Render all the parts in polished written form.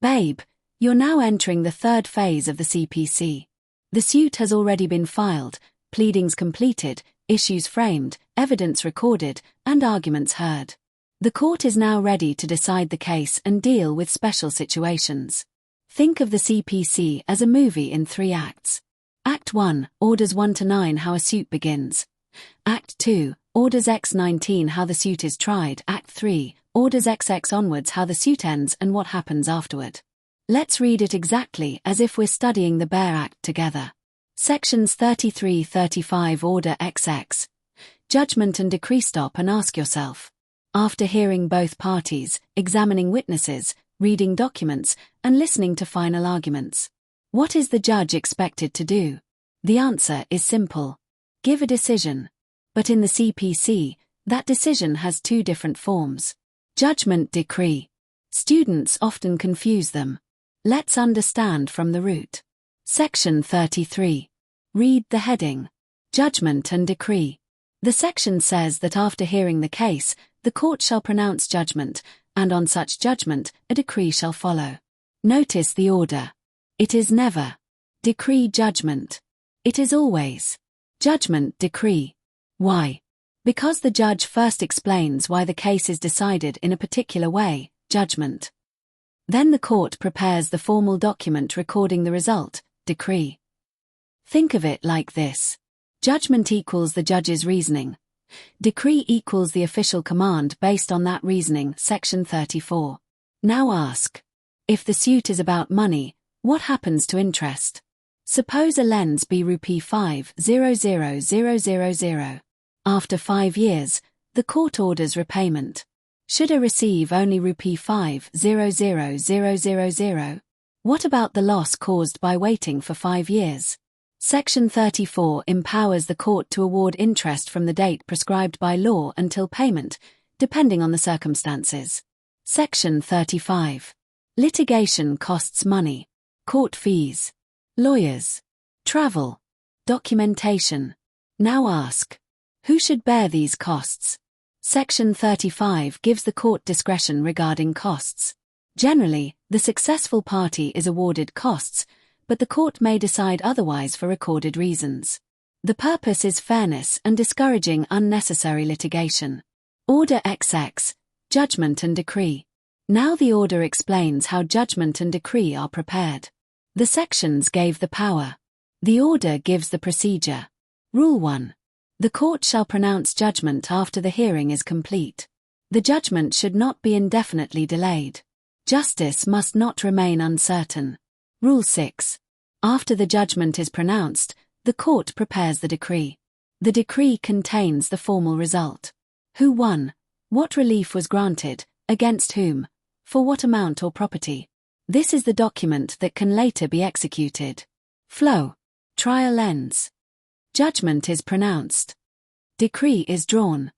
Babe, you're now entering the third phase of the CPC. The suit has already been filed, pleadings completed, issues framed, evidence recorded, and arguments heard. The court is now ready to decide the case and deal with special situations. Think of the CPC as a movie in 3 acts. Act 1, Orders 1 to 9 how a suit begins. Act 2, Orders X-19 how the suit is tried. Act 3, Orders XX onwards how the suit ends and what happens afterward. Let's read it exactly as if we're studying the bare act together. Sections 33-35 Order XX. Judgment and decree. Stop and ask yourself. After hearing both parties, examining witnesses, reading documents, and listening to final arguments, what is the judge expected to do? The answer is simple. Give a decision. But in the CPC, that decision has 2 different forms. Judgment, decree. Students often confuse them. Let's understand from the root. Section 33. Read the heading. Judgment and decree. The section says that after hearing the case, the court shall pronounce judgment, and on such judgment, a decree shall follow. Notice the order. It is never decree, judgment. It is always judgment, decree. Why? Because the judge first explains why the case is decided in a particular way, judgment. Then the court prepares the formal document recording the result, decree. Think of it like this. Judgment equals the judge's reasoning. Decree equals the official command based on that reasoning. Section 34. Now ask. If the suit is about money, what happens to interest? Suppose a lens be rupee 5,000,000. After 5 years, the court orders repayment. Should a receive only rupee 5,000,000? What about the loss caused by waiting for 5 years? Section 34 empowers the court to award interest from the date prescribed by law until payment, depending on the circumstances. Section 35. Litigation costs money. Court fees. Lawyers. Travel. Documentation. Now ask. Who should bear these costs? Section 35 gives the court discretion regarding costs. Generally, the successful party is awarded costs, but the court may decide otherwise for recorded reasons. The purpose is fairness and discouraging unnecessary litigation. Order XX. Judgment and decree. Now the order explains how judgment and decree are prepared. The sections gave the power. The order gives the procedure. Rule 1. The court shall pronounce judgment after the hearing is complete. The judgment should not be indefinitely delayed. Justice must not remain uncertain. Rule 6. After the judgment is pronounced, the court prepares the decree. The decree contains the formal result. Who won? What relief was granted? Against whom? For what amount or property? This is the document that can later be executed. Flow. Trial ends. Judgment is pronounced. Decree is drawn.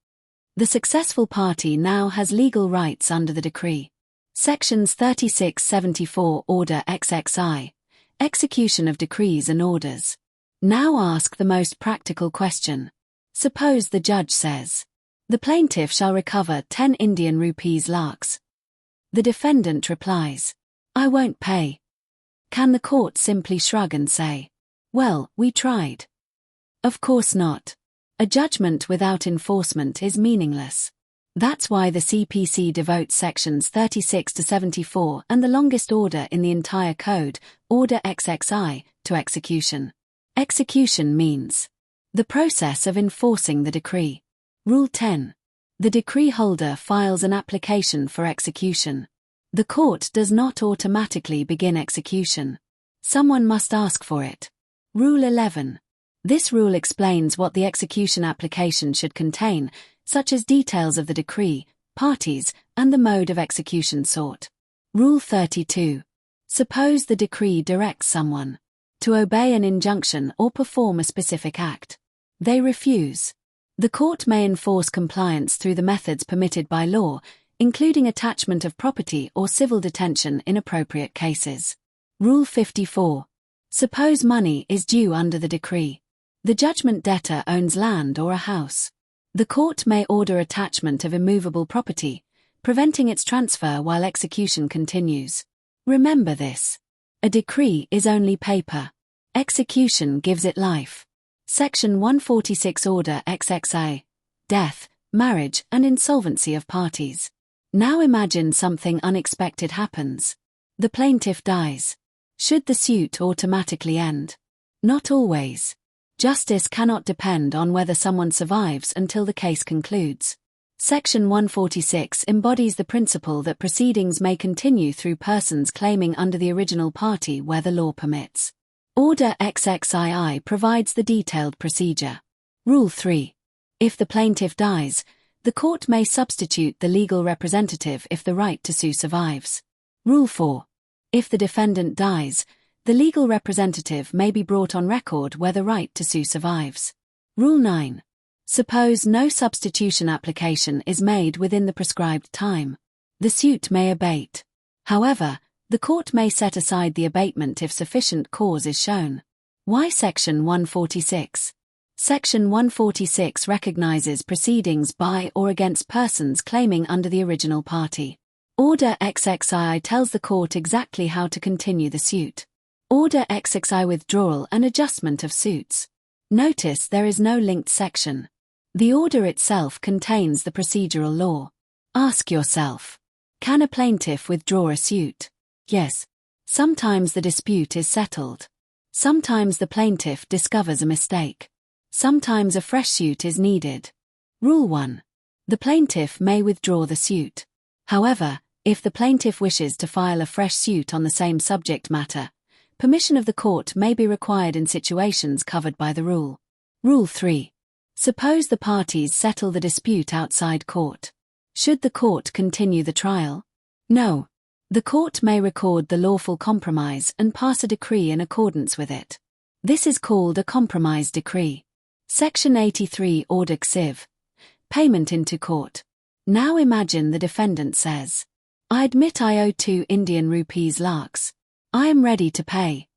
The successful party now has legal rights under the decree. Sections 36-74 Order XXI. Execution of decrees and orders. Now ask the most practical question. Suppose the judge says, the plaintiff shall recover 10 Indian rupees lakhs. The defendant replies, I won't pay. Can the court simply shrug and say, well, we tried? Of course not. A judgment without enforcement is meaningless. That's why the CPC devotes sections 36-74 and the longest order in the entire code, Order XXI, to execution. Execution means the process of enforcing the decree. Rule 10. The decree holder files an application for execution. The court does not automatically begin execution. Someone must ask for it. Rule 11. This rule explains what the execution application should contain, such as details of the decree, parties, and the mode of execution sought. Rule 32. Suppose the decree directs someone to obey an injunction or perform a specific act. They refuse. The court may enforce compliance through the methods permitted by law, including attachment of property or civil detention in appropriate cases. Rule 54. Suppose money is due under the decree. The judgment debtor owns land or a house. The court may order attachment of immovable property, preventing its transfer while execution continues. Remember this. A decree is only paper. Execution gives it life. Section 146 Order XXA. Death, marriage and insolvency of parties. Now imagine something unexpected happens. The plaintiff dies. Should the suit automatically end? Not always. Justice cannot depend on whether someone survives until the case concludes. Section 146 embodies the principle that proceedings may continue through persons claiming under the original party where the law permits. Order XXII provides the detailed procedure. Rule 3. If the plaintiff dies, the court may substitute the legal representative if the right to sue survives. Rule 4. If the defendant dies, the legal representative may be brought on record where the right to sue survives. Rule 9. Suppose no substitution application is made within the prescribed time. The suit may abate. However, the court may set aside the abatement if sufficient cause is shown. Why Section 146? Section 146 recognizes proceedings by or against persons claiming under the original party. Order XXI tells the court exactly how to continue the suit. Order XXI withdrawal and adjustment of suits. Notice there is no linked section. The order itself contains the procedural law. Ask yourself, can a plaintiff withdraw a suit? Yes. Sometimes the dispute is settled. Sometimes the plaintiff discovers a mistake. Sometimes a fresh suit is needed. Rule 1. The plaintiff may withdraw the suit. However, if the plaintiff wishes to file a fresh suit on the same subject matter, permission of the court may be required in situations covered by the rule. Rule 3. Suppose the parties settle the dispute outside court. Should the court continue the trial? No. The court may record the lawful compromise and pass a decree in accordance with it. This is called a compromise decree. Section 83 Order XIV. Payment into court. Now imagine the defendant says, I admit I owe 2 Indian rupees lakhs. I am ready to pay.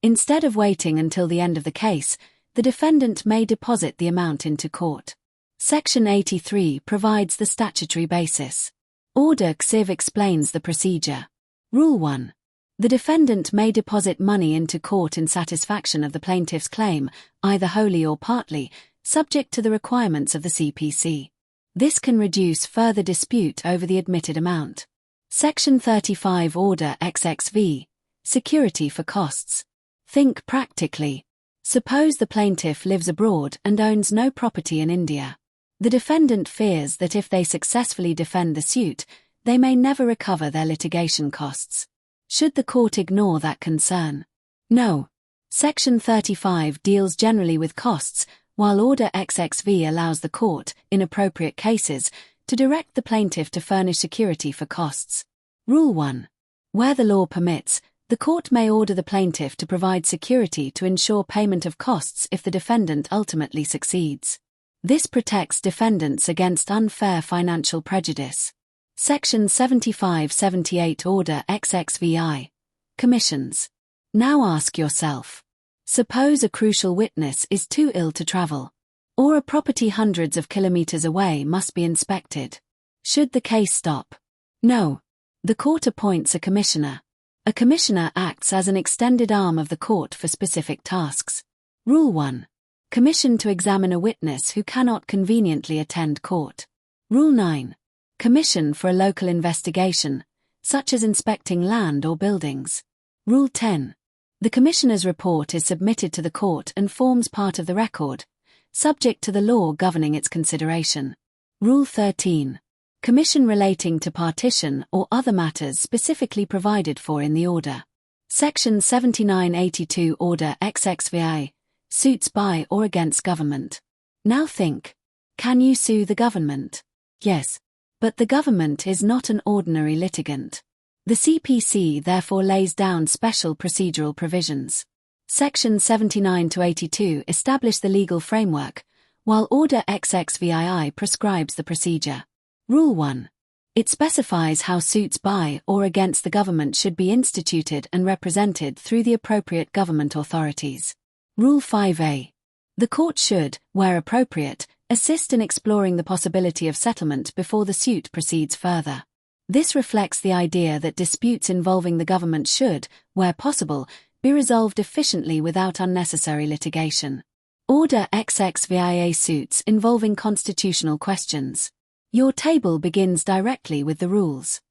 Instead of waiting until the end of the case, the defendant may deposit the amount into court. Section 83 provides the statutory basis. Order XIV explains the procedure. Rule 1. The defendant may deposit money into court in satisfaction of the plaintiff's claim, either wholly or partly, subject to the requirements of the CPC. This can reduce further dispute over the admitted amount. Section 35 Order XXV. Security for costs. Think practically. Suppose the plaintiff lives abroad and owns no property in India. The defendant fears that if they successfully defend the suit, they may never recover their litigation costs. Should the court ignore that concern? No. Section 35 deals generally with costs, while Order XXV allows the court, in appropriate cases, to direct the plaintiff to furnish security for costs. Rule 1. Where the law permits, the court may order the plaintiff to provide security to ensure payment of costs if the defendant ultimately succeeds. This protects defendants against unfair financial prejudice. Section 75-78 Order XXVI. Commissions. Now ask yourself. Suppose a crucial witness is too ill to travel, or a property hundreds of kilometers away must be inspected. Should the case stop? No. The court appoints a commissioner. A commissioner acts as an extended arm of the court for specific tasks. Rule 1. Commission to examine a witness who cannot conveniently attend court. Rule 9. Commission for a local investigation, such as inspecting land or buildings. Rule 10. The commissioner's report is submitted to the court and forms part of the record, subject to the law governing its consideration. Rule 13. Commission relating to partition or other matters specifically provided for in the order. Section 7982 Order XXVI. Suits by or against government. Now think. Can you sue the government? Yes. But the government is not an ordinary litigant. The CPC therefore lays down special procedural provisions. Section 79-82 establish the legal framework, while Order XXVII prescribes the procedure. Rule 1. It specifies how suits by or against the government should be instituted and represented through the appropriate government authorities. Rule 5a. The court should, where appropriate, assist in exploring the possibility of settlement before the suit proceeds further. This reflects the idea that disputes involving the government should, where possible, be resolved efficiently without unnecessary litigation. Order XXVIA suits involving constitutional questions. Your table begins directly with the rules.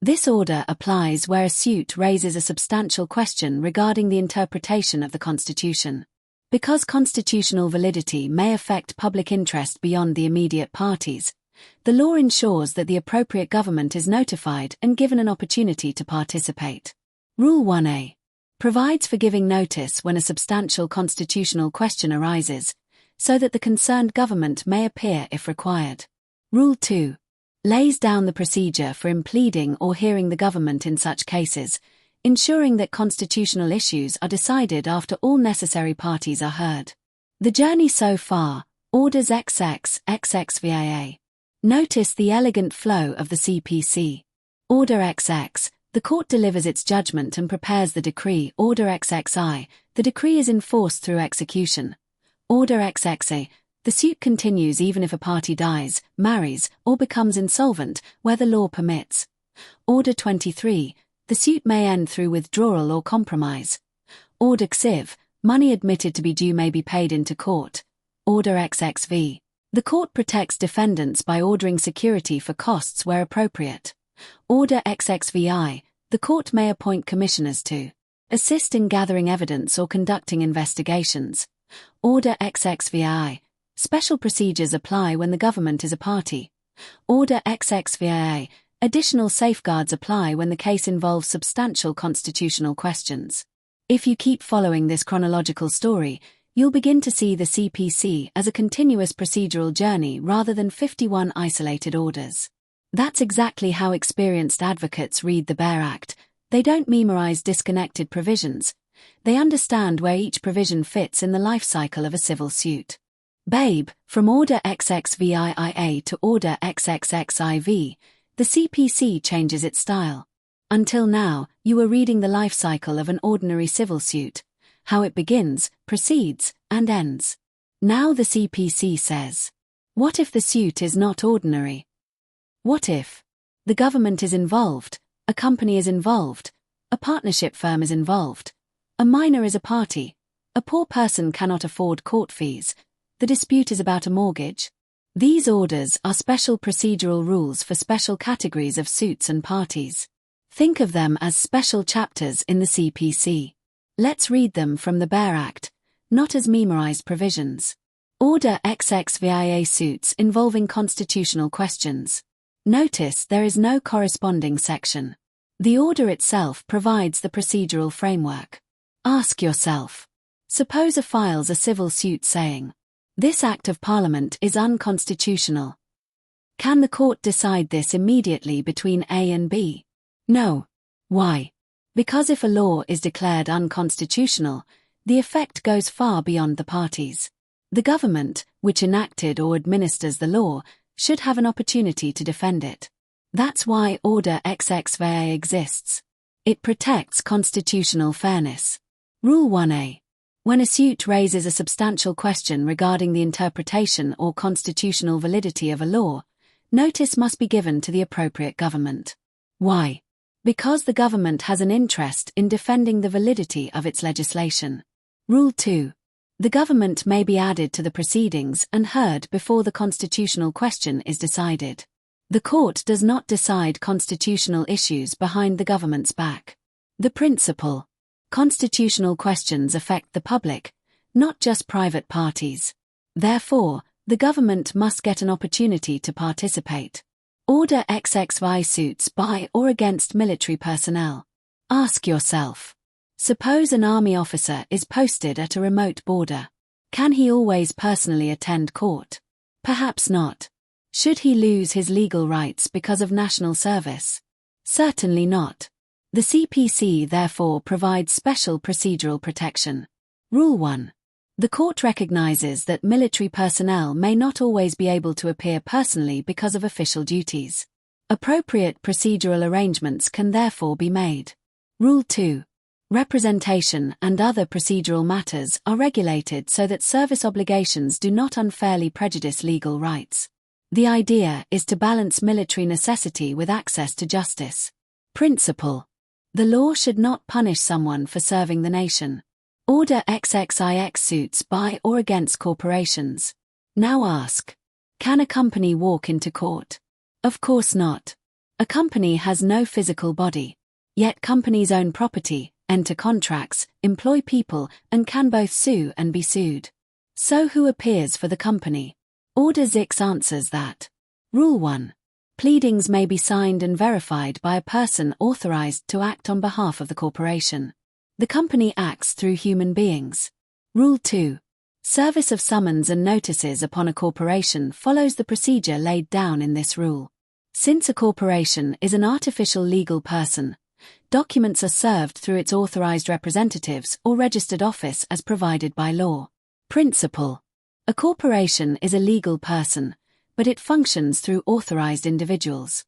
This order applies where a suit raises a substantial question regarding the interpretation of the Constitution. Because constitutional validity may affect public interest beyond the immediate parties, the law ensures that the appropriate government is notified and given an opportunity to participate. Rule 1A provides for giving notice when a substantial constitutional question arises, so that the concerned government may appear if required. Rule 2 lays down the procedure for impleading or hearing the government in such cases, ensuring that constitutional issues are decided after all necessary parties are heard. The journey so far, Orders XXVIA. Notice the elegant flow of the CPC. Order XX, the court delivers its judgment and prepares the decree. Order XXI, the decree is enforced through execution. Order XXA, the suit continues even if a party dies, marries, or becomes insolvent, where the law permits. Order 23, the suit may end through withdrawal or compromise. Order XIV, money admitted to be due may be paid into court. Order XXV, the court protects defendants by ordering security for costs where appropriate. Order XXVI, the court may appoint commissioners to assist in gathering evidence or conducting investigations. Order XXVI, special procedures apply when the government is a party. Order XXVIA, additional safeguards apply when the case involves substantial constitutional questions. If you keep following this chronological story, you'll begin to see the CPC as a continuous procedural journey rather than 51 isolated orders. That's exactly how experienced advocates read the BARE Act. They don't memorize disconnected provisions. They understand where each provision fits in the life cycle of a civil suit. BABE, from Order XXVIIA to Order XXXIV, the CPC changes its style. Until now, you were reading the life cycle of an ordinary civil suit, how it begins, proceeds, and ends. Now the CPC says, what if the suit is not ordinary? What if the government is involved, a company is involved, a partnership firm is involved, a minor is a party, a poor person cannot afford court fees, the dispute is about a mortgage? These orders are special procedural rules for special categories of suits and parties. Think of them as special chapters in the CPC. Let's read them from the BARE Act, not as memorized provisions. Order XXVIA suits involving constitutional questions. Notice there is no corresponding section. The order itself provides the procedural framework. Ask yourself. Suppose a files a civil suit saying, "This Act of Parliament is unconstitutional." Can the court decide this immediately between A and B? No. Why? Because if a law is declared unconstitutional, the effect goes far beyond the parties. The government, which enacted or administers the law, should have an opportunity to defend it. That's why Order XXVIA exists. It protects constitutional fairness. Rule 1A. When a suit raises a substantial question regarding the interpretation or constitutional validity of a law, notice must be given to the appropriate government. Why? Because the government has an interest in defending the validity of its legislation. Rule 2. The government may be added to the proceedings and heard before the constitutional question is decided. The court does not decide constitutional issues behind the government's back. The principle: constitutional questions affect the public, not just private parties. Therefore, the government must get an opportunity to participate. Order XXVI suits by or against military personnel. Ask yourself. Suppose an army officer is posted at a remote border. Can he always personally attend court? Perhaps not. Should he lose his legal rights because of national service? Certainly not. The CPC therefore provides special procedural protection. Rule 1. The court recognizes that military personnel may not always be able to appear personally because of official duties. Appropriate procedural arrangements can therefore be made. Rule 2. Representation and other procedural matters are regulated so that service obligations do not unfairly prejudice legal rights. The idea is to balance military necessity with access to justice. Principle. The law should not punish someone for serving the nation. Order XXIX suits by or against corporations. Now ask. Can a company walk into court? Of course not. A company has no physical body. Yet companies own property, enter contracts, employ people, and can both sue and be sued. So who appears for the company? Order Zix answers that. Rule 1. Pleadings may be signed and verified by a person authorized to act on behalf of the corporation. The company acts through human beings. Rule 2. Service of summons and notices upon a corporation follows the procedure laid down in this rule. Since a corporation is an artificial legal person, documents are served through its authorized representatives or registered office as provided by law. Principle. A corporation is a legal person, but it functions through authorized individuals.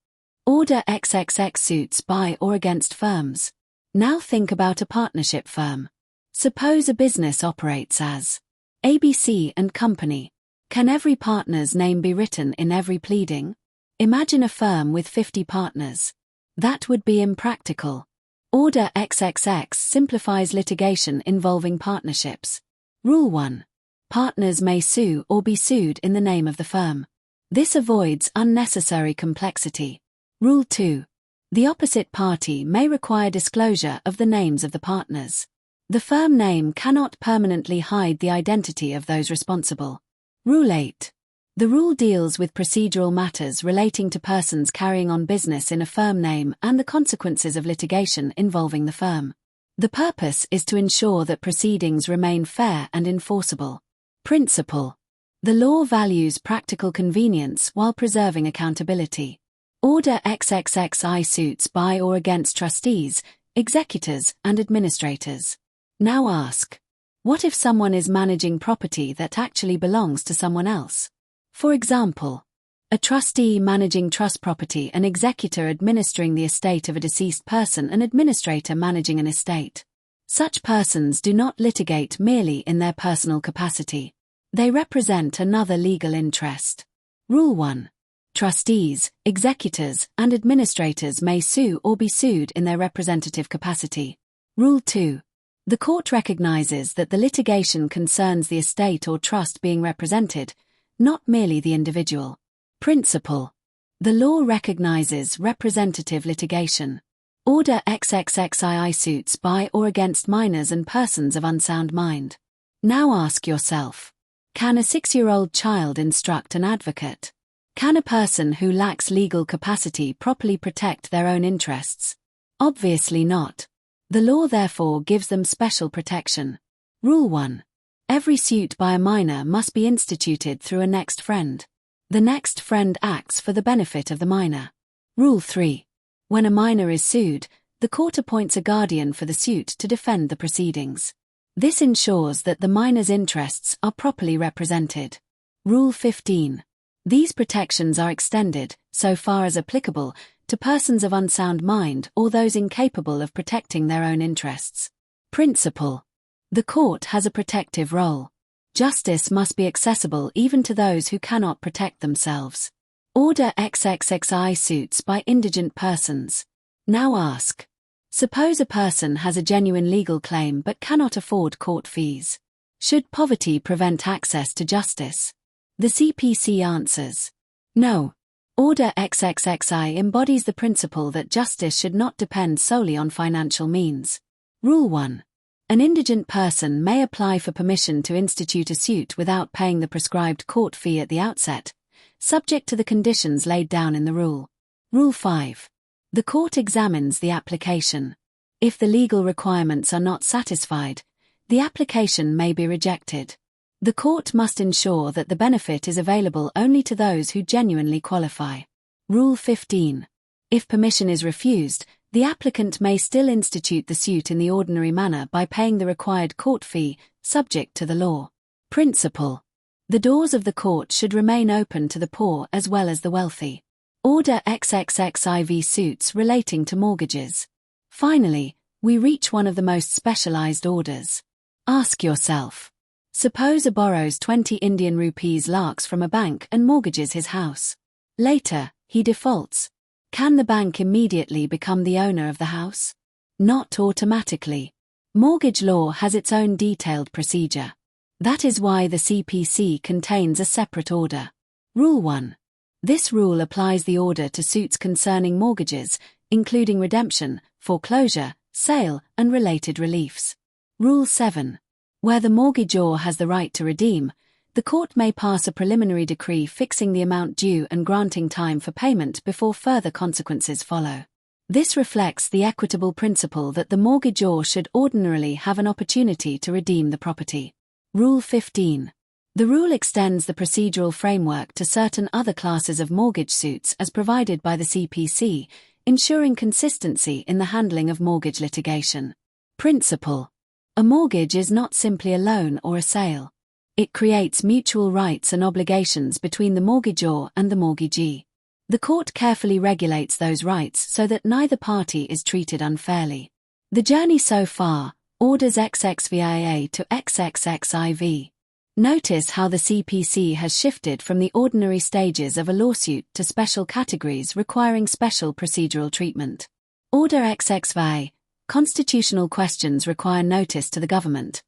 Order XXX suits by or against firms. Now think about a partnership firm. Suppose a business operates as ABC and Company. Can every partner's name be written in every pleading? Imagine a firm with 50 partners. That would be impractical. Order XXX simplifies litigation involving partnerships. Rule 1. Partners may sue or be sued in the name of the firm. This avoids unnecessary complexity. Rule 2. The opposite party may require disclosure of the names of the partners. The firm name cannot permanently hide the identity of those responsible. Rule 8. The rule deals with procedural matters relating to persons carrying on business in a firm name and the consequences of litigation involving the firm. The purpose is to ensure that proceedings remain fair and enforceable. Principle. The law values practical convenience while preserving accountability. Order XXXI suits by or against trustees, executors, and administrators. Now ask. What if someone is managing property that actually belongs to someone else? For example, a trustee managing trust property, an executor administering the estate of a deceased person, an administrator managing an estate. Such persons do not litigate merely in their personal capacity. They represent another legal interest. Rule 1. Trustees, executors, and administrators may sue or be sued in their representative capacity. Rule 2. The court recognizes that the litigation concerns the estate or trust being represented, not merely the individual. Principle. The law recognizes representative litigation. Order XXXII suits by or against minors and persons of unsound mind. Now ask yourself. Can a 6-year-old child instruct an advocate? Can a person who lacks legal capacity properly protect their own interests? Obviously not. The law therefore gives them special protection. Rule 1. Every suit by a minor must be instituted through a next friend. The next friend acts for the benefit of the minor. Rule 3. When a minor is sued, the court appoints a guardian for the suit to defend the proceedings. This ensures that the minor's interests are properly represented. Rule 15. These protections are extended, so far as applicable, to persons of unsound mind or those incapable of protecting their own interests. Principle. The court has a protective role. Justice must be accessible even to those who cannot protect themselves. Order XXXI suits by indigent persons. Now ask. Suppose a person has a genuine legal claim but cannot afford court fees. Should poverty prevent access to justice? The CPC answers. No. Order XXXI embodies the principle that justice should not depend solely on financial means. Rule 1. An indigent person may apply for permission to institute a suit without paying the prescribed court fee at the outset, subject to the conditions laid down in the rule. Rule 5. The court examines the application. If the legal requirements are not satisfied, the application may be rejected. The court must ensure that the benefit is available only to those who genuinely qualify. Rule 15. If permission is refused, the applicant may still institute the suit in the ordinary manner by paying the required court fee, subject to the law. Principle. The doors of the court should remain open to the poor as well as the wealthy. Order XXXIV suits relating to mortgages. Finally, we reach one of the most specialized orders. Ask yourself. Suppose a borrows 20 Indian rupees lakhs from a bank and mortgages his house. Later, he defaults. Can the bank immediately become the owner of the house? Not automatically. Mortgage law has its own detailed procedure. That is why the CPC contains a separate order. Rule 1. This rule applies the order to suits concerning mortgages, including redemption, foreclosure, sale, and related reliefs. Rule 7. Where the mortgagor has the right to redeem, the court may pass a preliminary decree fixing the amount due and granting time for payment before further consequences follow. This reflects the equitable principle that the mortgagor should ordinarily have an opportunity to redeem the property. Rule 15. The rule extends the procedural framework to certain other classes of mortgage suits as provided by the CPC, ensuring consistency in the handling of mortgage litigation. Principle. A mortgage is not simply a loan or a sale. It creates mutual rights and obligations between the mortgagor and the mortgagee. The court carefully regulates those rights so that neither party is treated unfairly. The journey so far, orders XXVIA to XXXIV. Notice how the CPC has shifted from the ordinary stages of a lawsuit to special categories requiring special procedural treatment. Order XXVI. Constitutional questions require notice to the government.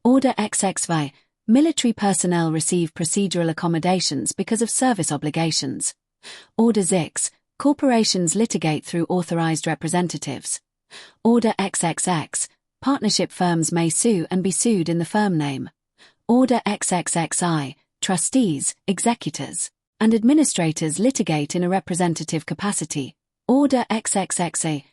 Order XXVI. Military personnel receive procedural accommodations because of service obligations. Order XXX. Corporations litigate through authorized representatives. Order XXX. Partnership firms may sue and be sued in the firm name. Order XXXI. Trustees, executors, and administrators litigate in a representative capacity. Order XXXA.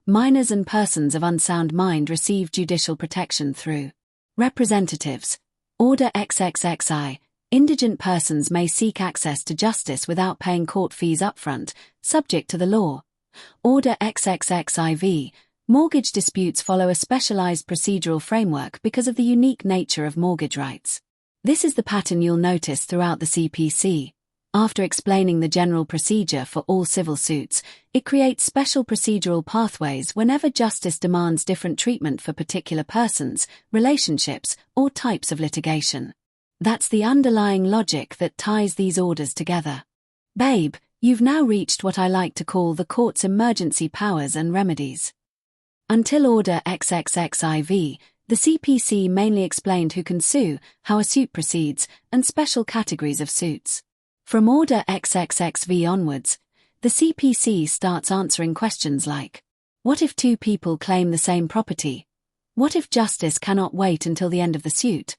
Minors and persons of unsound mind receive judicial protection through representatives. Order XXXI. Indigent persons may seek access to justice without paying court fees upfront, subject to the law. Order XXXIV. Mortgage disputes follow a specialized procedural framework because of the unique nature of mortgage rights. This is the pattern you'll notice throughout the CPC. After explaining the general procedure for all civil suits, it creates special procedural pathways whenever justice demands different treatment for particular persons, relationships, or types of litigation. That's the underlying logic that ties these orders together. Babe, you've now reached what I like to call the court's emergency powers and remedies. Until Order XXXIV, the CPC mainly explained who can sue, how a suit proceeds, and special categories of suits. From Order XXXV onwards, the CPC starts answering questions like, what if two people claim the same property? What if justice cannot wait until the end of the suit?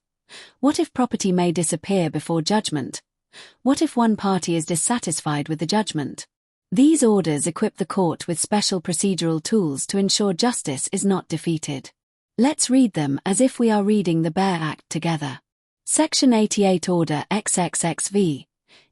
What if property may disappear before judgment? What if one party is dissatisfied with the judgment? These orders equip the court with special procedural tools to ensure justice is not defeated. Let's read them as if we are reading the bare act together. Section 88 Order XXXV.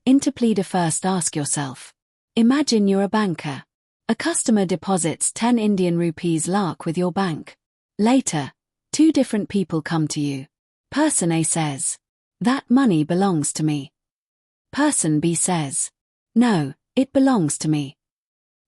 Interpleader. First ask yourself. Imagine you're a banker. A customer deposits 10 Indian rupees lakh with your bank. Later, two different people come to you. Person A says, that money belongs to me. Person B says, no, it belongs to me.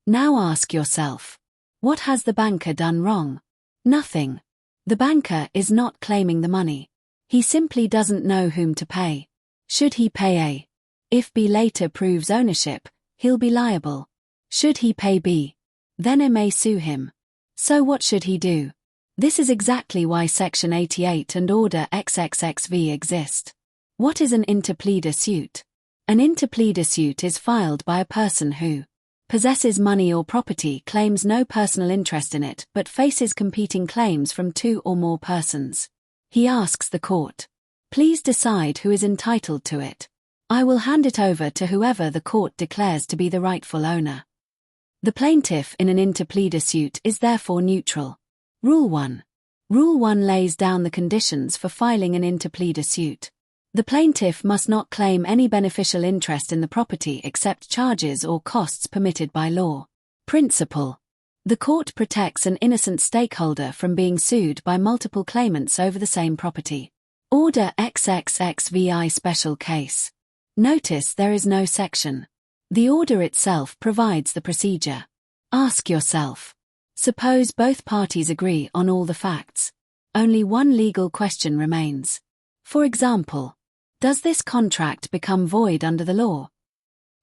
Now ask yourself, what has the banker done wrong? Nothing. The banker is not claiming the money. He simply doesn't know whom to pay. Should he pay A? If B later proves ownership, he'll be liable. Should he pay B? Then A may sue him. So what should he do? This is exactly why Section 88 and Order XXXV exist. What is an interpleader suit? An interpleader suit is filed by a person who possesses money or property, claims no personal interest in it, but faces competing claims from two or more persons. He asks the court, please decide who is entitled to it. I will hand it over to whoever the court declares to be the rightful owner. The plaintiff in an interpleader suit is therefore neutral. Rule 1. Rule 1 lays down the conditions for filing an interpleader suit. The plaintiff must not claim any beneficial interest in the property except charges or costs permitted by law. Principle. The court protects an innocent stakeholder from being sued by multiple claimants over the same property. Order XXXVI Special Case. Notice there is no section. The order itself provides the procedure. Ask yourself. Suppose both parties agree on all the facts. Only one legal question remains. For example, does this contract become void under the law?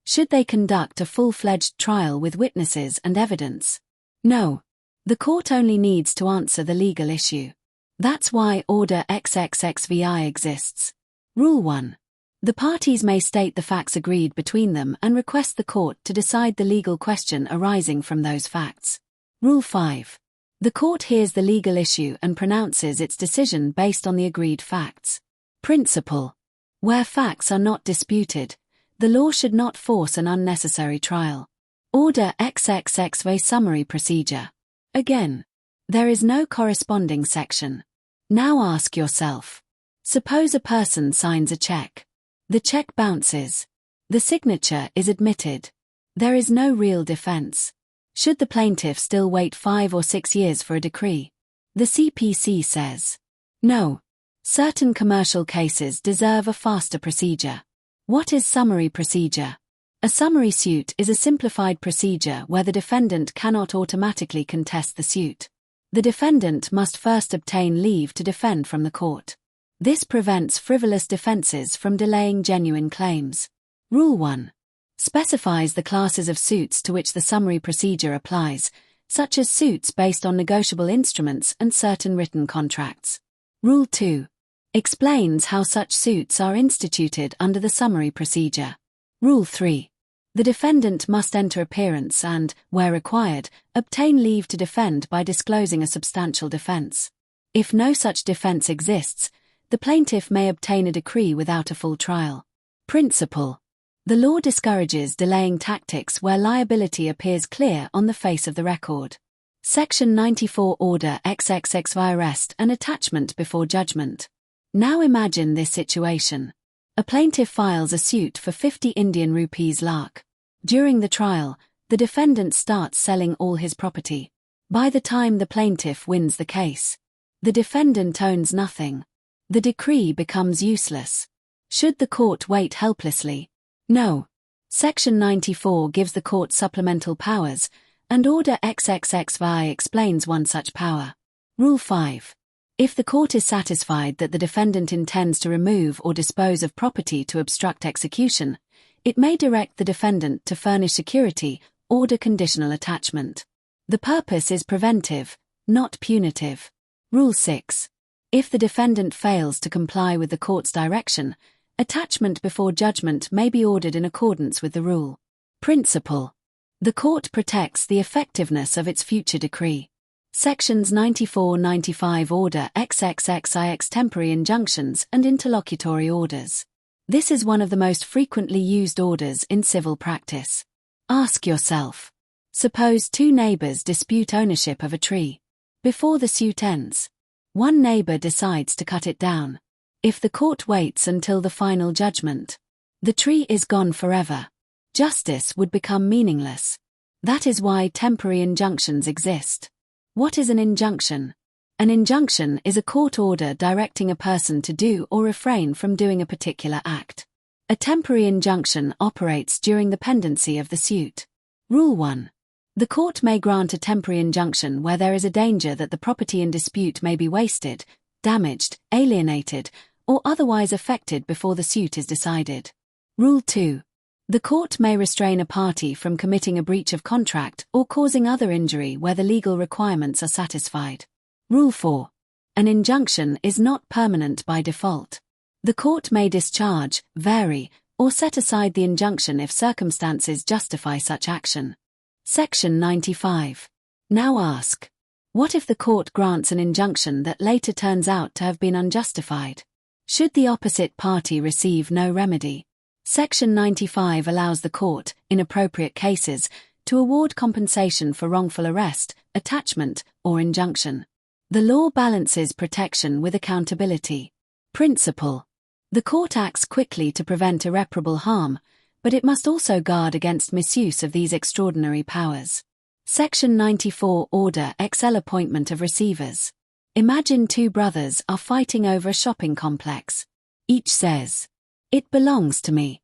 Should they conduct a full-fledged trial with witnesses and evidence? No. The court only needs to answer the legal issue. That's why Order XXXVI exists. Rule 1. The parties may state the facts agreed between them and request the court to decide the legal question arising from those facts. Rule 5. The court hears the legal issue and pronounces its decision based on the agreed facts. Principle. Where facts are not disputed, the law should not force an unnecessary trial. Order XXXV Summary Procedure. Again, there is no corresponding section. Now ask yourself. Suppose a person signs a check. The check bounces. The signature is admitted. There is no real defense. Should the plaintiff still wait 5 or 6 years for a decree? The CPC says, no. Certain commercial cases deserve a faster procedure. What is summary procedure? A summary suit is a simplified procedure where the defendant cannot automatically contest the suit. The defendant must first obtain leave to defend from the court. This prevents frivolous defenses from delaying genuine claims. Rule 1. Specifies the classes of suits to which the summary procedure applies, such as suits based on negotiable instruments and certain written contracts. Rule 2. Explains how such suits are instituted under the summary procedure. Rule 3. The defendant must enter appearance and, where required, obtain leave to defend by disclosing a substantial defense. If no such defense exists, the plaintiff may obtain a decree without a full trial. Principle. The law discourages delaying tactics where liability appears clear on the face of the record. Section 94 Order XXXV Arrest and Attachment before Judgment. Now imagine this situation. A plaintiff files a suit for 50 Indian rupees lakh. During the trial, the defendant starts selling all his property. By the time the plaintiff wins the case, the defendant owns nothing. The decree becomes useless. Should the court wait helplessly? No. Section 94 gives the court supplemental powers, and Order XXXVI explains one such power. Rule 5. If the court is satisfied that the defendant intends to remove or dispose of property to obstruct execution, it may direct the defendant to furnish security, order conditional attachment. The purpose is preventive, not punitive. Rule 6. If the defendant fails to comply with the court's direction, attachment before judgment may be ordered in accordance with the rule. Principle. The court protects the effectiveness of its future decree. Sections 94-95 Order XXXIX Temporary Injunctions and Interlocutory Orders. This is one of the most frequently used orders in civil practice. Ask yourself. Suppose 2 neighbors dispute ownership of a tree. Before the suit ends, one neighbor decides to cut it down. If the court waits until the final judgment, the tree is gone forever. Justice would become meaningless. That is why temporary injunctions exist. What is an injunction? An injunction is a court order directing a person to do or refrain from doing a particular act. A temporary injunction operates during the pendency of the suit. Rule 1. The court may grant a temporary injunction where there is a danger that the property in dispute may be wasted, damaged, alienated, or otherwise affected before the suit is decided. Rule 2. The court may restrain a party from committing a breach of contract or causing other injury where the legal requirements are satisfied. Rule 4. An injunction is not permanent by default. The court may discharge, vary, or set aside the injunction if circumstances justify such action. Section 95. Now ask. What if the court grants an injunction that later turns out to have been unjustified? Should the opposite party receive no remedy? Section 95 allows the court, in appropriate cases, to award compensation for wrongful arrest, attachment, or injunction. The law balances protection with accountability. Principle. The court acts quickly to prevent irreparable harm, but it must also guard against misuse of these extraordinary powers. Section 94 Order XL Appointment of Receivers. Imagine 2 brothers are fighting over a shopping complex. Each says, "It belongs to me."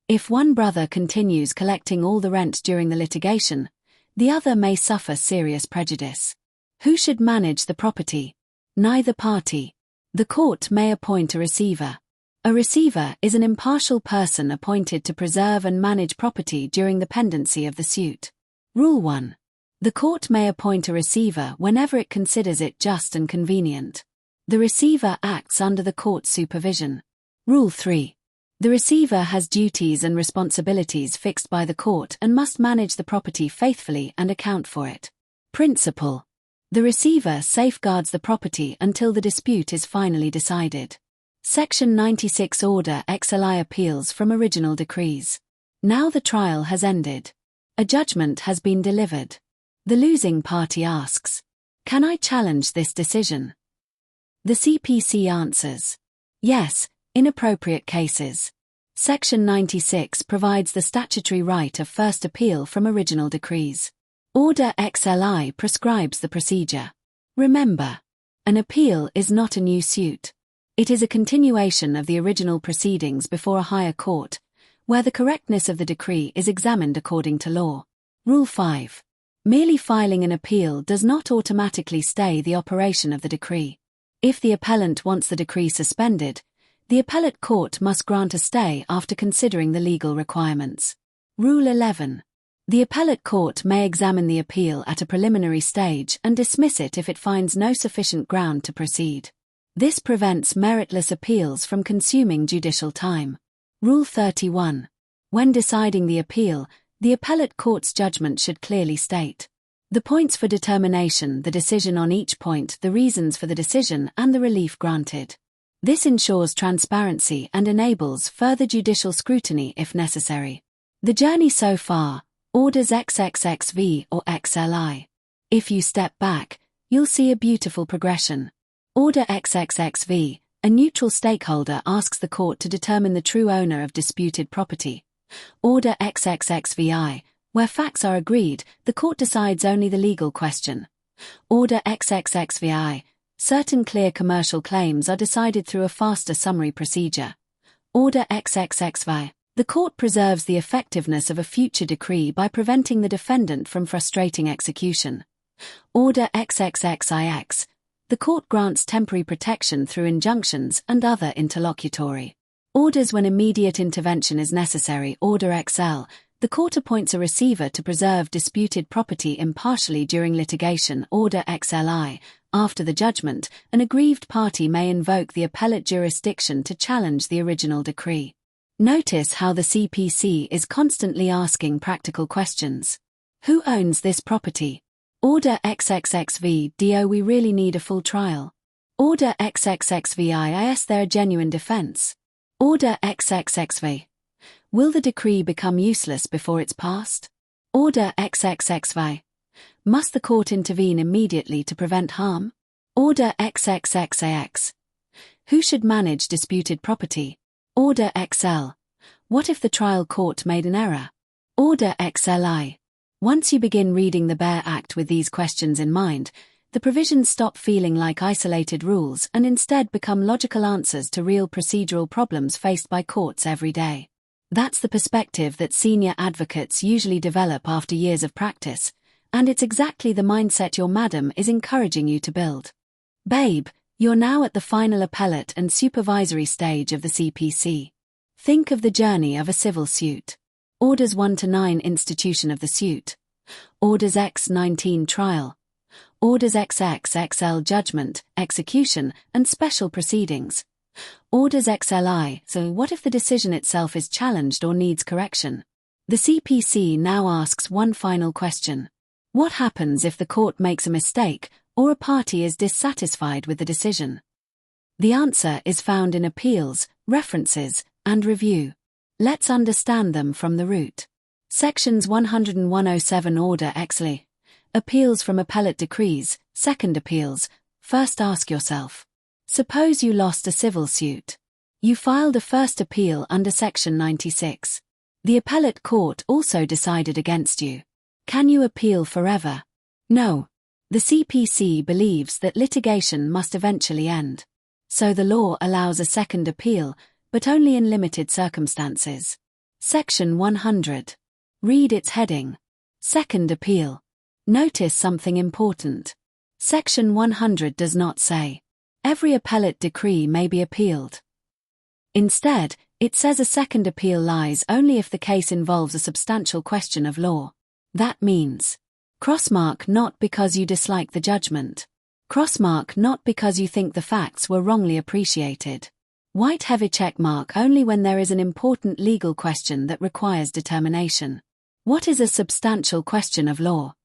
If one brother continues collecting all the rent during the litigation, the other may suffer serious prejudice. Who should manage the property? Neither party. The court may appoint a receiver. A receiver is an impartial person appointed to preserve and manage property during the pendency of the suit. Rule 1. The court may appoint a receiver whenever it considers it just and convenient. The receiver acts under the court's supervision. Rule 3. The receiver has duties and responsibilities fixed by the court and must manage the property faithfully and account for it. Principle. The receiver safeguards the property until the dispute is finally decided. Section 96 Order XLI Appeals from Original Decrees. Now the trial has ended. A judgment has been delivered. The losing party asks, "Can I challenge this decision?" The CPC answers, "Yes, in appropriate cases." Section 96 provides the statutory right of first appeal from original decrees. Order XLI prescribes the procedure. Remember, an appeal is not a new suit. It is a continuation of the original proceedings before a higher court, where the correctness of the decree is examined according to law. Rule 5. Merely filing an appeal does not automatically stay the operation of the decree. If the appellant wants the decree suspended, the appellate court must grant a stay after considering the legal requirements. Rule 11. The appellate court may examine the appeal at a preliminary stage and dismiss it if it finds no sufficient ground to proceed. This prevents meritless appeals from consuming judicial time. Rule 31. When deciding the appeal, the appellate court's judgment should clearly state the points for determination, the decision on each point, the reasons for the decision, and the relief granted. This ensures transparency and enables further judicial scrutiny if necessary. The journey so far, orders XXXV or XLI. If you step back, you'll see a beautiful progression. Order XXXV, a neutral stakeholder asks the court to determine the true owner of disputed property. Order XXXVI, where facts are agreed, the court decides only the legal question. Order XXXVI, certain clear commercial claims are decided through a faster summary procedure. Order XXXVI. The court preserves the effectiveness of a future decree by preventing the defendant from frustrating execution. Order XXXIX. The court grants temporary protection through injunctions and other interlocutory orders when immediate intervention is necessary. Order XL. The court appoints a receiver to preserve disputed property impartially during litigation. Order XLI. After the judgment, an aggrieved party may invoke the appellate jurisdiction to challenge the original decree. Notice how the CPC is constantly asking practical questions. Who owns this property? Order XXXV. Do we really need a full trial? Order XXXVI. Is there a genuine defense? Order XXXV. Will the decree become useless before it's passed? Order XXXV. Must the court intervene immediately to prevent harm? Order XXXAX. Who should manage disputed property? Order XL. What if the trial court made an error? Order XLI. Once you begin reading the BARE Act with these questions in mind, the provisions stop feeling like isolated rules and instead become logical answers to real procedural problems faced by courts every day. That's the perspective that senior advocates usually develop after years of practice, and it's exactly the mindset your madam is encouraging you to build. Babe, you're now at the final appellate and supervisory stage of the CPC. Think of the journey of a civil suit. Orders 1 to 9 institution of the suit. Orders X19 trial. Orders XXXL judgment, execution, and special proceedings. Orders XLI. So what if the decision itself is challenged or needs correction? The CPC now asks one final question. What happens if the court makes a mistake or a party is dissatisfied with the decision? The answer is found in appeals, references, and review. Let's understand them from the root. Sections 100 and 107 Order XLI. Appeals from appellate decrees, second appeals. First ask yourself. Suppose you lost a civil suit. You filed a first appeal under Section 96. The appellate court also decided against you. Can you appeal forever? No. The CPC believes that litigation must eventually end. So the law allows a second appeal, but only in limited circumstances. Section 100. Read its heading. Second appeal. Notice something important. Section 100 does not say, every appellate decree may be appealed. Instead, it says a second appeal lies only if the case involves a substantial question of law. That means crossmark not because you dislike the judgment. Crossmark not because you think the facts were wrongly appreciated. White heavy checkmark only when there is an important legal question that requires determination. What is a substantial question of law?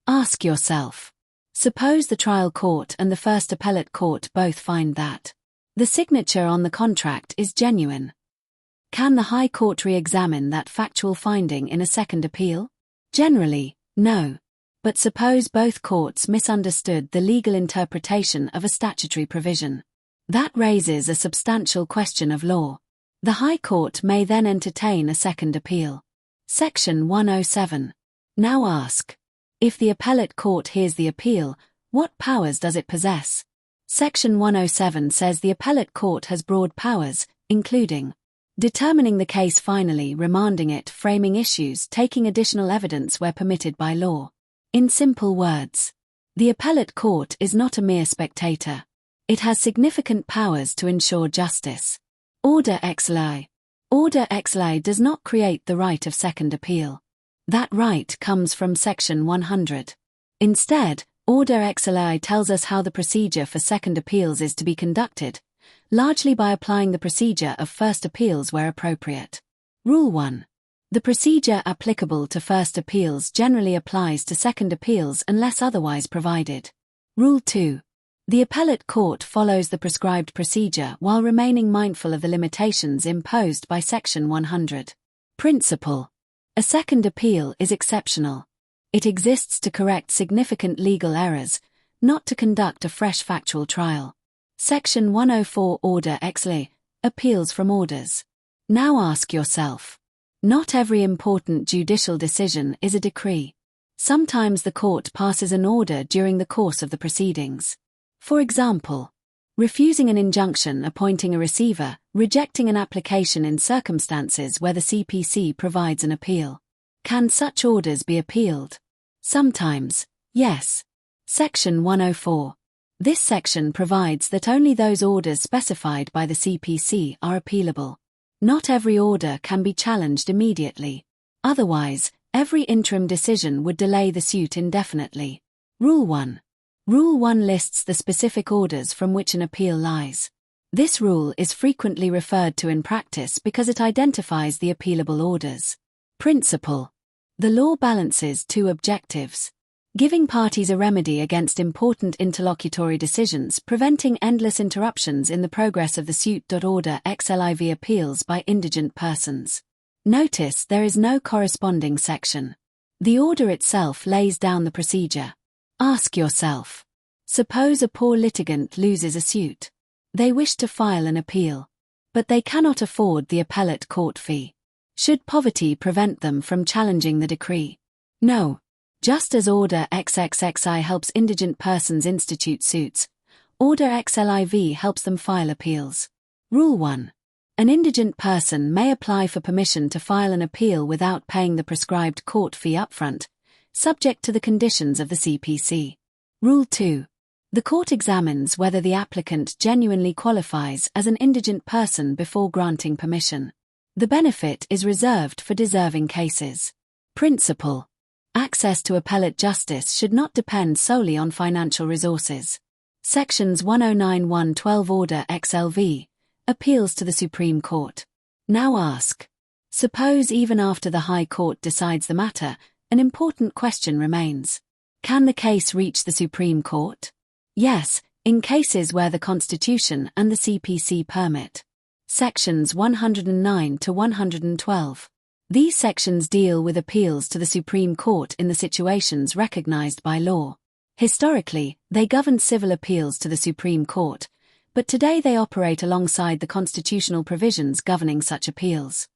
Ask yourself. Suppose the trial court and the first appellate court both find that the signature on the contract is genuine. Can the High Court re-examine that factual finding in a second appeal? Generally, no. But suppose both courts misunderstood the legal interpretation of a statutory provision. That raises a substantial question of law. The High Court may then entertain a second appeal. Section 107. Now ask. If the appellate court hears the appeal, what powers does it possess? Section 107 says the appellate court has broad powers, including determining the case finally, remanding it, framing issues, taking additional evidence where permitted by law. In simple words, the appellate court is not a mere spectator. It has significant powers to ensure justice. Order XLI. Order XLI does not create the right of second appeal. That right comes from Section 100. Instead, Order XLI tells us how the procedure for second appeals is to be conducted, largely by applying the procedure of first appeals where appropriate. Rule 1. The procedure applicable to first appeals generally applies to second appeals unless otherwise provided. Rule 2. The appellate court follows the prescribed procedure while remaining mindful of the limitations imposed by Section 100. Principle. A second appeal is exceptional. It exists to correct significant legal errors, not to conduct a fresh factual trial. Section 104 Order XLI. Appeals from orders. Now ask yourself. Not every important judicial decision is a decree. Sometimes the court passes an order during the course of the proceedings. For example, refusing an injunction, appointing a receiver, rejecting an application in circumstances where the CPC provides an appeal. Can such orders be appealed? Sometimes, yes. Section 104. This section provides that only those orders specified by the CPC are appealable. Not every order can be challenged immediately. Otherwise, every interim decision would delay the suit indefinitely. Rule 1. Rule 1 lists the specific orders from which an appeal lies. This rule is frequently referred to in practice because it identifies the appealable orders. Principle. The law balances two objectives: giving parties a remedy against important interlocutory decisions, preventing endless interruptions in the progress of the suit. Order XLIV appeals by indigent persons. Notice there is no corresponding section. The order itself lays down the procedure. Ask yourself. Suppose a poor litigant loses a suit. They wish to file an appeal, but they cannot afford the appellate court fee. Should poverty prevent them from challenging the decree? No. Just as Order XXXI helps indigent persons institute suits, Order XLIV helps them file appeals. Rule 1. An indigent person may apply for permission to file an appeal without paying the prescribed court fee upfront, subject to the conditions of the CPC. Rule 2. The court examines whether the applicant genuinely qualifies as an indigent person before granting permission. The benefit is reserved for deserving cases. Principle. Access to appellate justice should not depend solely on financial resources. Sections 109-112 Order XLV. Appeals to the Supreme Court. Now ask. Suppose even after the High Court decides the matter, an important question remains. Can the case reach the Supreme Court? Yes, in cases where the Constitution and the CPC permit. Sections 109 to 112. These sections deal with appeals to the Supreme Court in the situations recognized by law. Historically, they governed civil appeals to the Supreme Court, but today they operate alongside the constitutional provisions governing such appeals.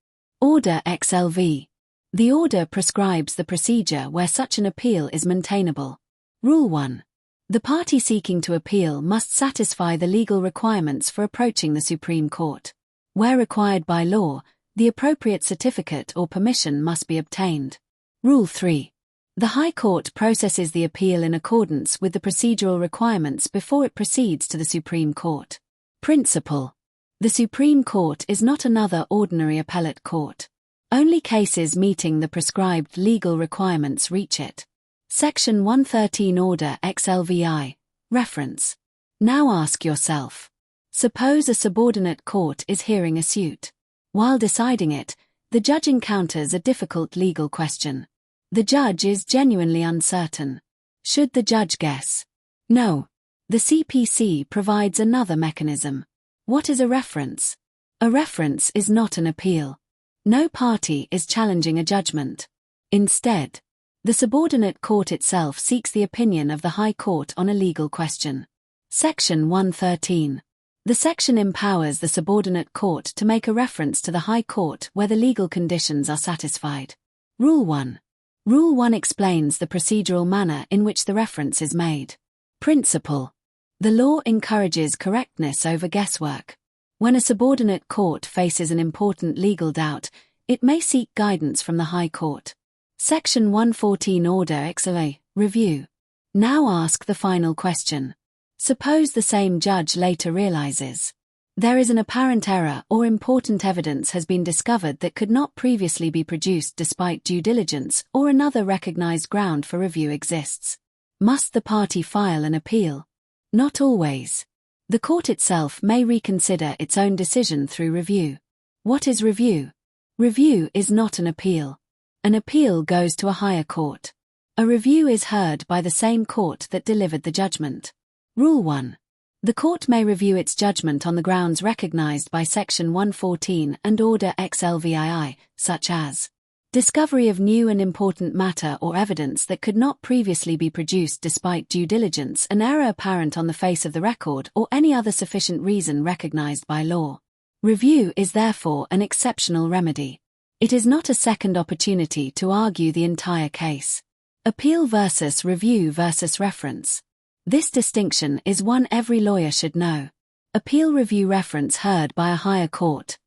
Order XLV. The order prescribes the procedure where such an appeal is maintainable. Rule 1. The party seeking to appeal must satisfy the legal requirements for approaching the Supreme Court. Where required by law, the appropriate certificate or permission must be obtained. Rule 3. The High Court processes the appeal in accordance with the procedural requirements before it proceeds to the Supreme Court. Principle: the Supreme Court is not another ordinary appellate court. Only cases meeting the prescribed legal requirements reach it. Section 113 Order XLVI. Reference. Now ask yourself. Suppose a subordinate court is hearing a suit. While deciding it, the judge encounters a difficult legal question. The judge is genuinely uncertain. Should the judge guess? No. The CPC provides another mechanism. What is a reference? A reference is not an appeal. No party is challenging a judgment. Instead, the subordinate court itself seeks the opinion of the High Court on a legal question. Section 113. The section empowers the subordinate court to make a reference to the High Court where the legal conditions are satisfied. Rule 1. Rule 1 explains the procedural manner in which the reference is made. Principle: the law encourages correctness over guesswork. When a subordinate court faces an important legal doubt, it may seek guidance from the High Court. Section 114 Order XLVI. Review. Now ask the final question. Suppose the same judge later realizes there is an apparent error or important evidence has been discovered that could not previously be produced despite due diligence, or another recognized ground for review exists. Must the party file an appeal? Not always. The court itself may reconsider its own decision through review. What is review? Review is not an appeal. An appeal goes to a higher court. A review is heard by the same court that delivered the judgment. Rule 1. The court may review its judgment on the grounds recognized by Section 114 and Order XLVII, such as discovery of new and important matter or evidence that could not previously be produced despite due diligence, an error apparent on the face of the record, or any other sufficient reason recognized by law. Review is therefore an exceptional remedy. It is not a second opportunity to argue the entire case. Appeal versus review versus reference. This distinction is one every lawyer should know. Appeal review: reference heard by a higher court.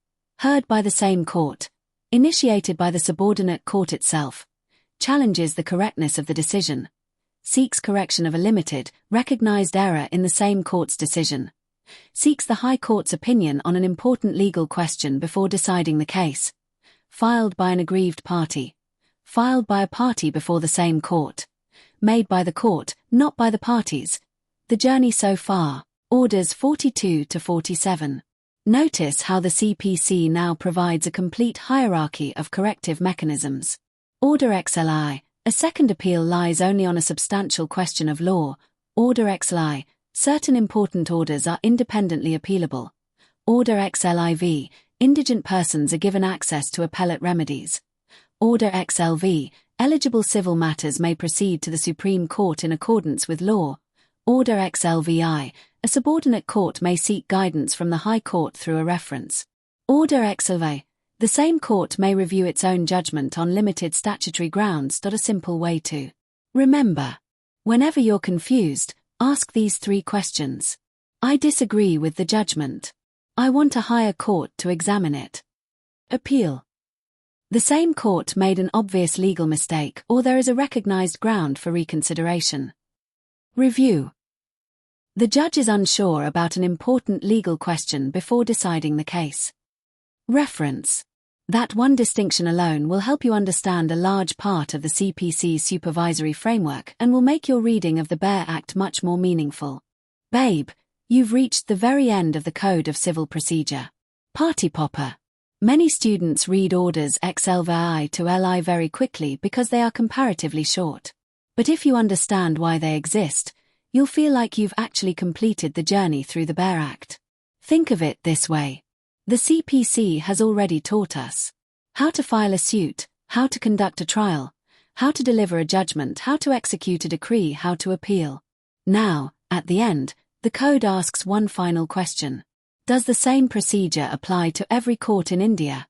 Heard by the same court. Initiated by the subordinate court itself. Challenges the correctness of the decision. Seeks correction of a limited, recognized error in the same court's decision. Seeks the High Court's opinion on an important legal question before deciding the case. Filed by an aggrieved party. Filed by a party before the same court. Made by the court, not by the parties. The journey so far. Orders 42 to 47. Notice how the CPC now provides a complete hierarchy of corrective mechanisms. Order XLI. A second appeal lies only on a substantial question of law. Order XLI. Certain important orders are independently appealable. Order XLIV. Indigent persons are given access to appellate remedies. Order XLV. Eligible civil matters may proceed to the Supreme Court in accordance with law. Order XLVI. A subordinate court may seek guidance from the High Court through a reference. Order XLV. The same court may review its own judgment on limited statutory grounds. A simple way to remember. Whenever you're confused, ask these 3 questions. I disagree with the judgment. I want a higher court to examine it. Appeal. The same court made an obvious legal mistake, or there is a recognized ground for reconsideration. Review. The judge is unsure about an important legal question before deciding the case. Reference. That one distinction alone will help you understand a large part of the CPC's supervisory framework and will make your reading of the BARE Act much more meaningful. Babe, you've reached the very end of the Code of Civil Procedure. Party popper. Many students read orders XLVI to LI very quickly because they are comparatively short. But if you understand why they exist, you'll feel like you've actually completed the journey through the BARE Act. Think of it this way. The CPC has already taught us how to file a suit, how to conduct a trial, how to deliver a judgment, how to execute a decree, how to appeal. Now, at the end, the code asks one final question. Does the same procedure apply to every court in India?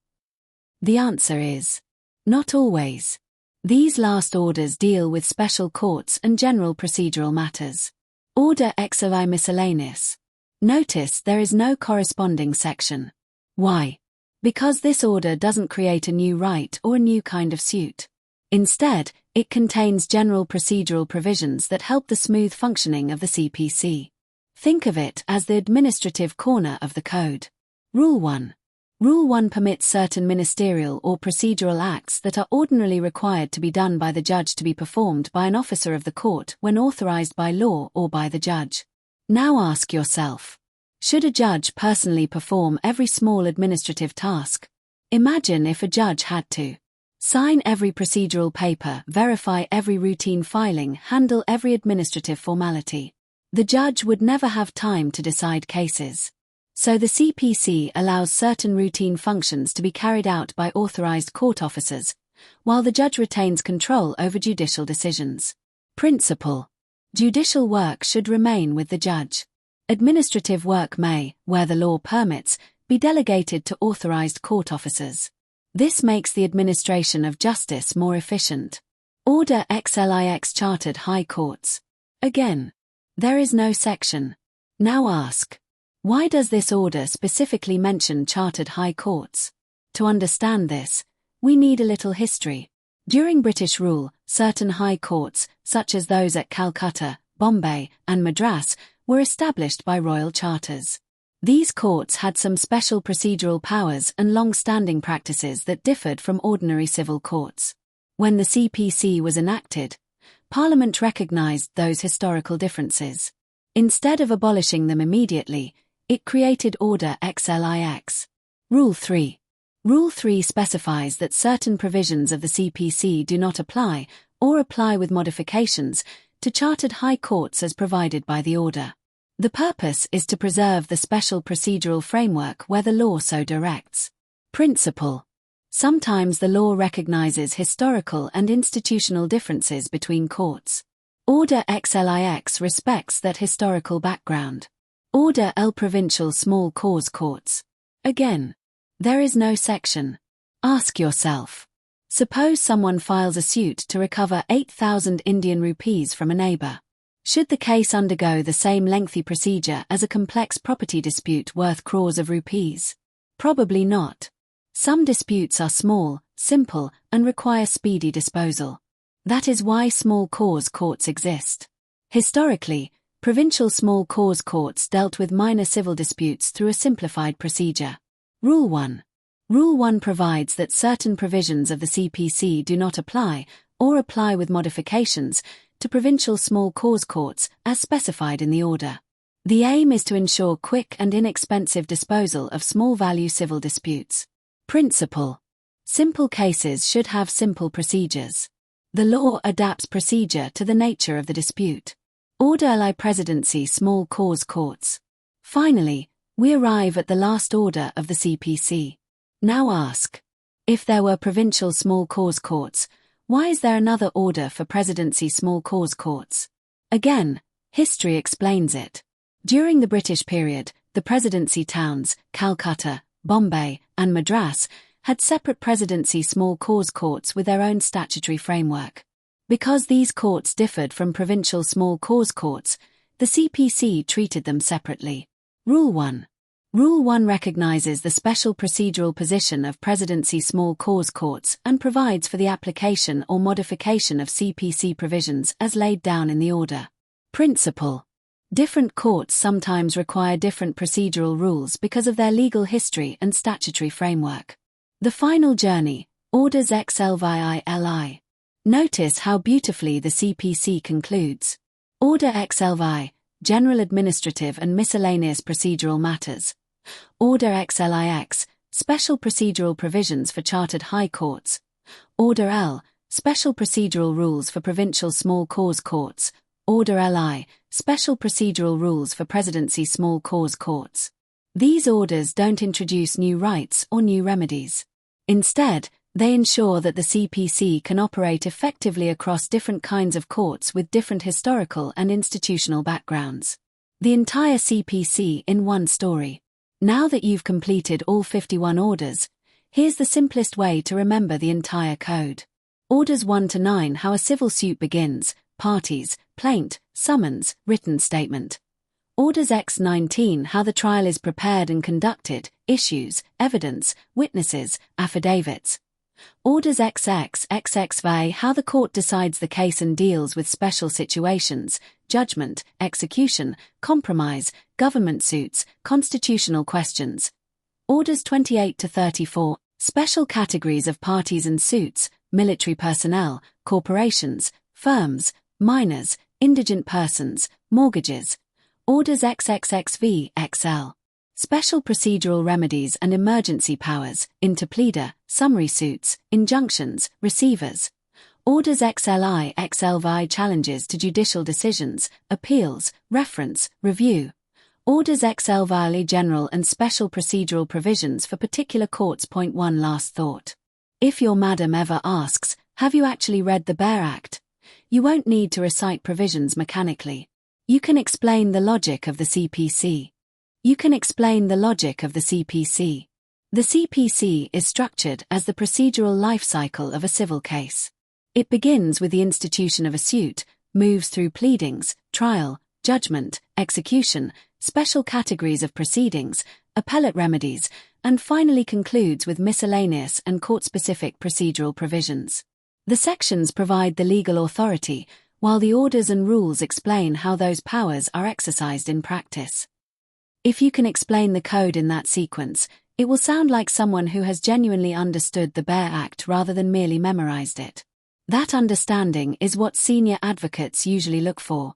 The answer is not always. These last orders deal with special courts and general procedural matters. Order XLI miscellaneous. Notice there is no corresponding section. Why? Because this order doesn't create a new right or a new kind of suit. Instead, It contains general procedural provisions that help the smooth functioning of the CPC. Think of it as the administrative corner of the code. Rule 1. Rule 1 permits certain ministerial or procedural acts that are ordinarily required to be done by the judge to be performed by an officer of the court when authorized by law or by the judge. Now ask yourself, should a judge personally perform every small administrative task? Imagine if a judge had to sign every procedural paper, verify every routine filing, handle every administrative formality. The judge would never have time to decide cases. So the CPC allows certain routine functions to be carried out by authorized court officers, while the judge retains control over judicial decisions. Principle: judicial work should remain with the judge. Administrative work may, where the law permits, be delegated to authorized court officers. This makes the administration of justice more efficient. Order XLIX Chartered High Courts. Again, there is no section. Now ask, why does this order specifically mention Chartered High Courts? To understand this, we need a little history. During British rule, certain high courts, such as those at Calcutta, Bombay, and Madras, were established by royal charters. These courts had some special procedural powers and long-standing practices that differed from ordinary civil courts. When the CPC was enacted, Parliament recognised those historical differences. Instead of abolishing them immediately, it created Order XLIX. Rule 3. Rule 3 specifies that certain provisions of the CPC do not apply, or apply with modifications, to chartered high courts as provided by the order. The purpose is to preserve the special procedural framework where the law so directs. Principle: sometimes the law recognizes historical and institutional differences between courts. Order XLIX respects that historical background. Order L Provincial Small Cause Courts. Again, there is no section. Ask yourself, suppose someone files a suit to recover 8,000 Indian rupees from a neighbor. Should the case undergo the same lengthy procedure as a complex property dispute worth crores of rupees? Probably not. Some disputes are small, simple, and require speedy disposal. That is why small cause courts exist. Historically, provincial small cause courts dealt with minor civil disputes through a simplified procedure. Rule 1. Rule 1 provides that certain provisions of the CPC do not apply, or apply with modifications, to provincial small cause courts as specified in the order. The aim is to ensure quick and inexpensive disposal of small-value civil disputes. Principle: simple cases should have simple procedures. The law adapts procedure to the nature of the dispute. Order LI Presidency Small Cause Courts. Finally, we arrive at the last order of the CPC. Now ask, if there were provincial small cause courts, why is there another order for Presidency Small Cause Courts? Again, history explains it. During the British period, the Presidency towns, Calcutta, Bombay, and Madras, had separate Presidency Small Cause Courts with their own statutory framework. Because these courts differed from provincial small cause courts, the CPC treated them separately. Rule 1. Rule 1 recognizes the special procedural position of Presidency Small Cause Courts and provides for the application or modification of CPC provisions as laid down in the order. Principle: different courts sometimes require different procedural rules because of their legal history and statutory framework. The final journey, Orders XLVI-LI. Notice how beautifully the CPC concludes. Order XLVI, General Administrative and Miscellaneous Procedural Matters. Order XLIX, Special Procedural Provisions for Chartered High Courts. Order L, Special Procedural Rules for Provincial Small Cause Courts. Order LI, Special Procedural Rules for Presidency Small Cause Courts. These orders don't introduce new rights or new remedies. Instead, they ensure that the CPC can operate effectively across different kinds of courts with different historical and institutional backgrounds. The entire CPC in one story. Now that you've completed all 51 orders, here's the simplest way to remember the entire code. Orders 1 to 9: how a civil suit begins, parties, plaint, summons, written statement. Orders X19: how the trial is prepared and conducted, issues, evidence, witnesses, affidavits. Orders XXXXV, how the court decides the case and deals with special situations, judgment, execution, compromise, government suits, constitutional questions. Orders 28 to 34, special categories of parties and suits, military personnel, corporations, firms, minors, indigent persons, mortgages. Orders XXXV XL. Special procedural remedies and emergency powers, interpleader, summary suits, injunctions, receivers. Orders XLI XLVI, challenges to judicial decisions, appeals, reference, review. Orders XLVI, general and special procedural provisions for particular courts. Point 1, last thought. If your madam ever asks, have you actually read the BARE Act? You won't need to recite provisions mechanically. You can explain the logic of the CPC. The CPC is structured as the procedural life cycle of a civil case. It begins with the institution of a suit, moves through pleadings, trial, judgment, execution, special categories of proceedings, appellate remedies, and finally concludes with miscellaneous and court-specific procedural provisions. The sections provide the legal authority, while the orders and rules explain how those powers are exercised in practice. If you can explain the code in that sequence, it will sound like someone who has genuinely understood the BARE Act rather than merely memorized it. That understanding is what senior advocates usually look for.